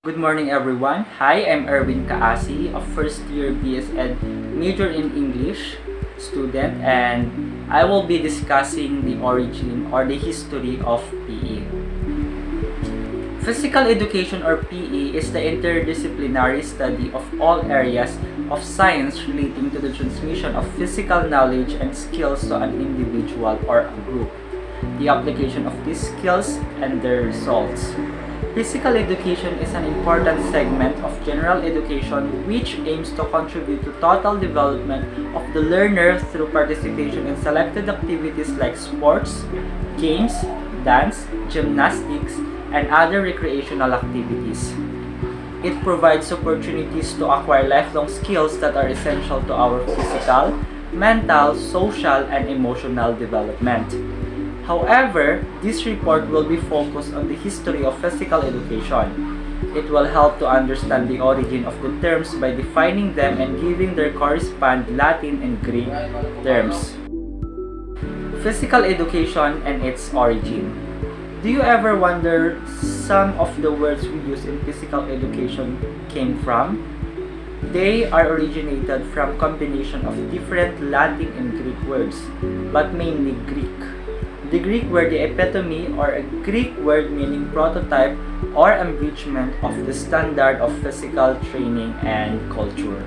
Good morning everyone. Hi, I'm Erwin Kaasi, a first year BS Ed major in English student, and I will be discussing the origin or the history of PE. Physical education or PE is the interdisciplinary study of all areas of science relating to the transmission of physical knowledge and skills to an individual or a group, the application of these skills and their results. Physical education is an important segment of general education which aims to contribute to total development of the learner through participation in selected activities like sports, games, dance, gymnastics, and other recreational activities. It provides opportunities to acquire lifelong skills that are essential to our physical, mental, social, and emotional development. However, this report will be focused on the history of physical education. It will help to understand the origin of the terms by defining them and giving their corresponding Latin and Greek terms. Physical education and its origin. Do you ever wonder some of the words we use in physical education came from? They are originated from combination of different Latin and Greek words, but mainly Greek. The Greek word the epitome or a Greek word meaning prototype or abridgment of the standard of physical training and culture.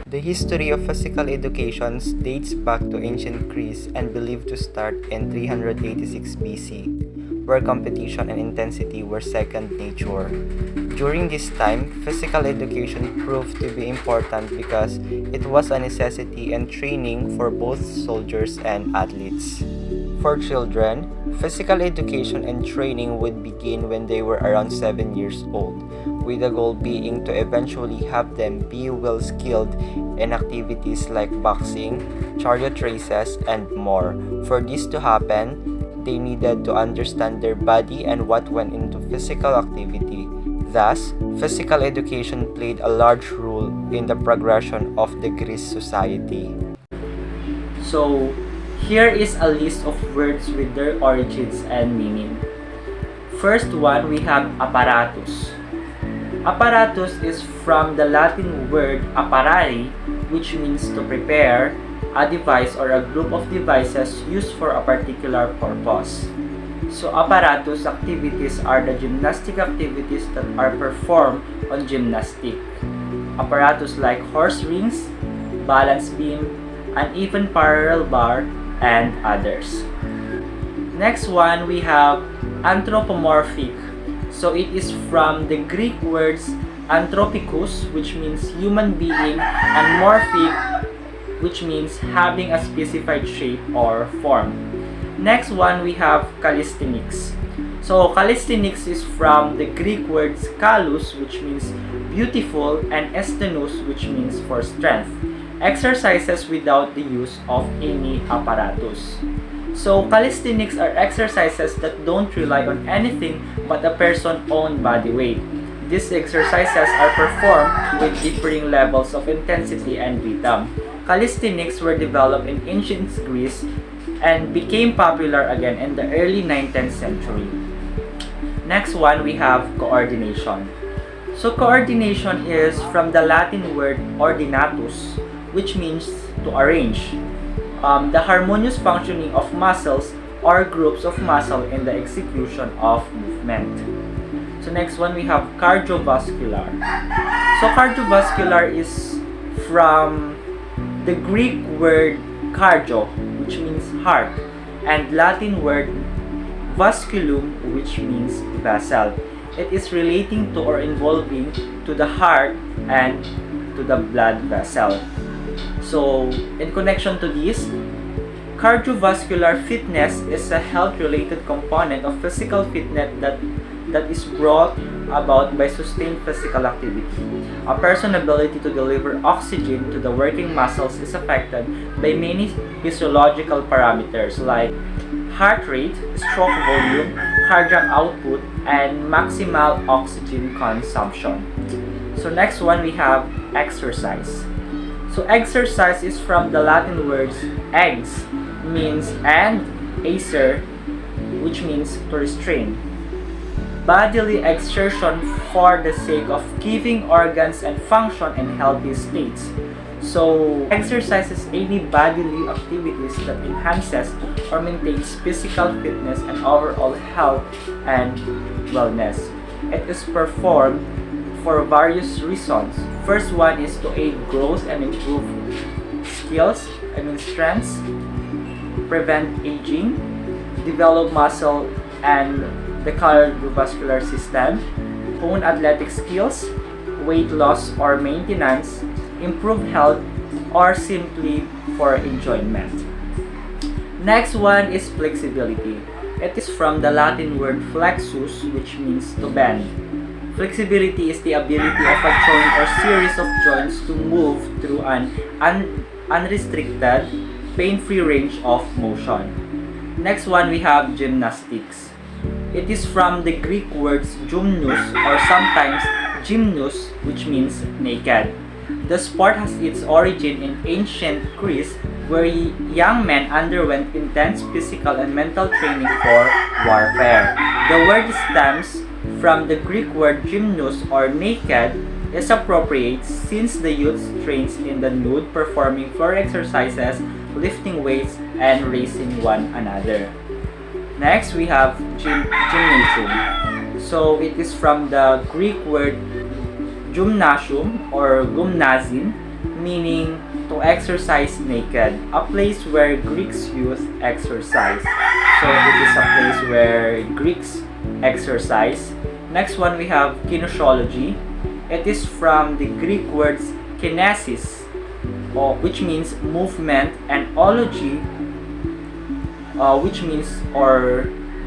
The history of physical education dates back to ancient Greece and believed to start in 386 BC, where competition and intensity were second nature. During this time, physical education proved to be important because it was a necessity and training for both soldiers and athletes. For children, physical education and training would begin when they were around 7 years old, with the goal being to eventually have them be well skilled in activities like boxing, chariot races, and more. For this to happen, they needed to understand their body and what went into physical activity. Thus, physical education played a large role in the progression of the Greece society. So, here is a list of words with their origins and meaning. First one, we have apparatus. Apparatus is from the Latin word apparare, which means to prepare, a device or a group of devices used for a particular purpose. So apparatus activities are the gymnastic activities that are performed on gymnastic. Apparatus like horse rings, balance beam, an even parallel bar, and others. Next one, we have anthropomorphic. So it is from the Greek words anthropikos, which means human being, and morphic, which means having a specified shape or form. Next one, we have calisthenics. So calisthenics is from the Greek words kalous, which means beautiful, and esthenos, which means for strength. Exercises without the use of any apparatus. So calisthenics are exercises that don't rely on anything but a person's own body weight. These exercises are performed with differing levels of intensity and rhythm. Calisthenics were developed in ancient Greece and became popular again in the early 19th century. Next one, we have coordination. So coordination is from the Latin word ordinatus, which means to arrange. The harmonious functioning of muscles or groups of muscle in the execution of movement. So next one, we have cardiovascular. So cardiovascular is from the Greek word cardio, which means heart, and Latin word vasculum, which means vessel. It is relating to or involving to the heart and to the blood vessel. So, in connection to this, cardiovascular fitness is a health-related component of physical fitness that is brought about by sustained physical activity. A person's ability to deliver oxygen to the working muscles is affected by many physiological parameters like heart rate, stroke volume, cardiac output, and maximal oxygen consumption. So next one, we have exercise. So exercise is from the Latin words ex means and acer, which means to restrain. bodily exertion for the sake of keeping organs and function in healthy states. So, exercise is any bodily activities that enhances or maintains physical fitness and overall health and wellness. It is performed for various reasons. First one is to aid growth and improve strengths, prevent aging, develop muscle and the cardiovascular system, hone athletic skills, weight loss or maintenance, improve health, or simply for enjoyment. Next one is flexibility. It is from the Latin word flexus, which means to bend. Flexibility is the ability of a joint or series of joints to move through an unrestricted, pain-free range of motion. Next one, we have gymnastics. It is from the Greek words gymnos or sometimes gymnus, which means naked. The sport has its origin in ancient Greece, where young men underwent intense physical and mental training for warfare. The word stems from the Greek word gymnos or naked, is appropriate since the youth trains in the nude, performing floor exercises, lifting weights, and racing one another. Next, we have gymnasium. So it is from the Greek word gymnasium or gymnasium, meaning to exercise naked, a place where Greeks youth exercise. So it is a place where Greeks exercise. Next one, we have kinesiology. It is from the Greek words kinesis, which means movement, and ology, which means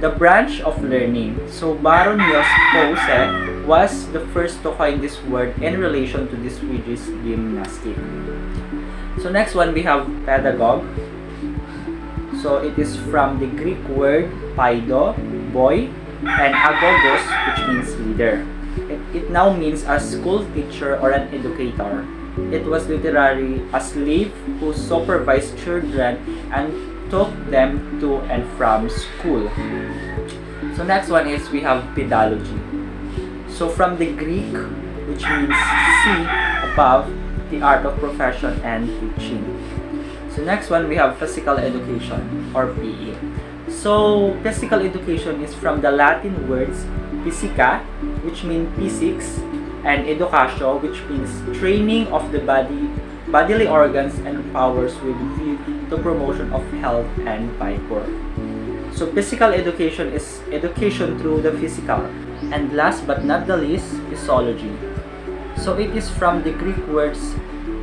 the branch of learning. So Baron Niels Pose was the first to coin this word in relation to the Swedish gymnastic. So next one, we have pedagogue. So it is from the Greek word paido, boy, and agogos, which means leader. It now means a school teacher or an educator. It was literally a slave who supervised children and took them to and from school. So next one is we have pedology. So from the Greek, which means see above, the art of profession and teaching. So next one, we have physical education or PE. So physical education is from the Latin words physica, which means physics, and educatio, which means training of the bodily organs and powers with view to promotion of health and vigor. So physical education is education through the physical. And last but not the least, physiology. So it is from the Greek words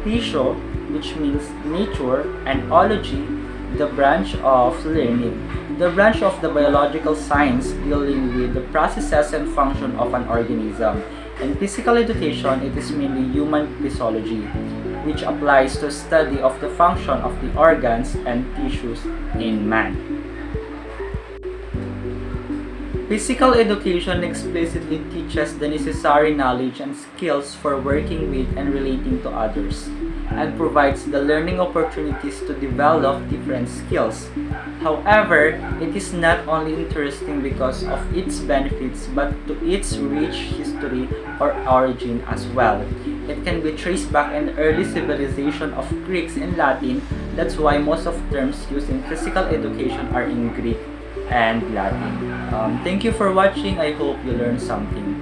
physio, which means nature, and ology, the branch of learning. The branch of the biological science dealing with the processes and function of an organism. In physical education, it is mainly human physiology, which applies to study of the function of the organs and tissues in man. Physical education explicitly teaches the necessary knowledge and skills for working with and relating to others, and provides the learning opportunities to develop different skills. However, it is not only interesting because of its benefits, but to its rich history or origin as well. It can be traced back in the early civilization of Greeks and Latin. That's why most of terms used in physical education are in Greek and Latin. Thank you for watching. I hope you learned something.